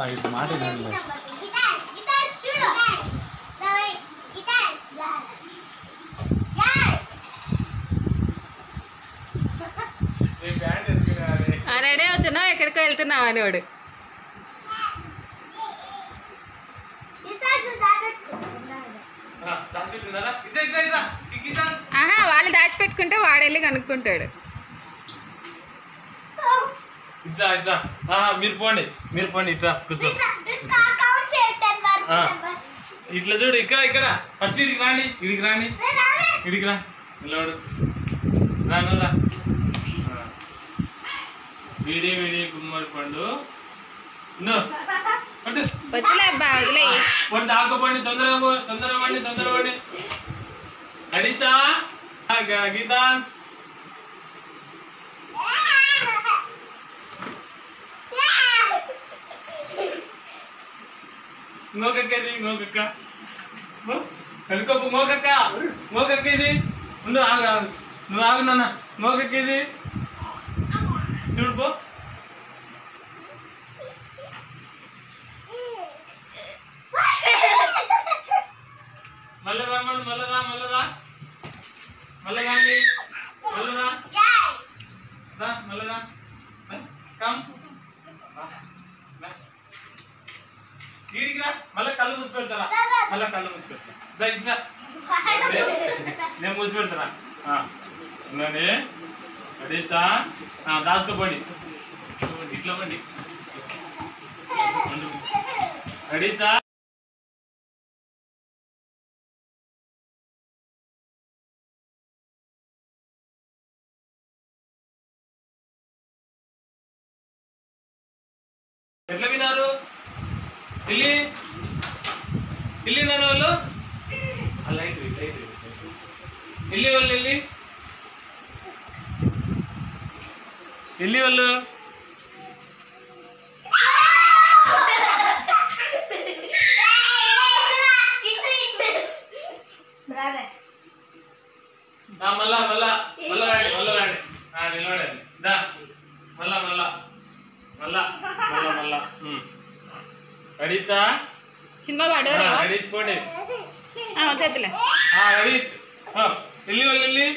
ఇది మాట రెడీ అవుతున్నావు ఎక్కడికో వెళ్తున్నావు అని వాడు ఆహా వాళ్ళు దాచిపెట్టుకుంటే వాడు వెళ్ళి కనుక్కుంటాడు మీరు పోండి ఇట్లా కూర్చో ఇట్లా చూడు ఇక్కడ ఇక్కడ ఫస్ట్ ఇడికి రాండి ఇడికి రా నిలబడు రా వీడి గుమ్మడి పండు ఆకుపోండి తొందరగా పండి అడిచా గీతాన్స్ ఇంకొకది కలుకోపు ఇంకొకక్క ఇది ఉండు నువ్వు ఆగు నాన్న ఇంకొకక్క ఇది చూడుపో మళ్ళరా కమ్ ఈడికిరా మళ్ళీ కళ్ళు మూసి పెడతారా నేను మూసి పెడతారా అడిచా దాచుకోపోండి ఇట్లా పండి అడిచా ఎట్లా విన్నారు ఇల్లి నన్ను వాళ్ళు లైట్ ఇల్లి వాళ్ళు ఇల్లి వాళ్ళు మళ్ళా రాండి నిలబడండి దా మళ్ళా అడిచా సినిమా పాడు అడిపోండి చేతులే అడి ఇల్లి వాళ్ళు ఇల్లి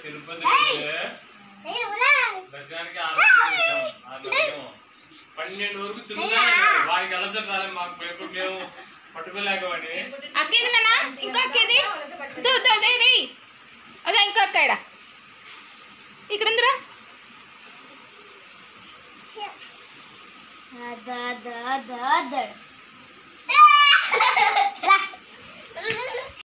తిరుపతి దర్శనానికి 12 వరకు తిరుగుతా వారికి అలసట రాలే మాకు మేము పట్టుకోలేకవాడి అక్కేది నాన్న ఇంకో అక్కేది అదే ఇంకో అక్కడ ఇక్కడ ఉందిరా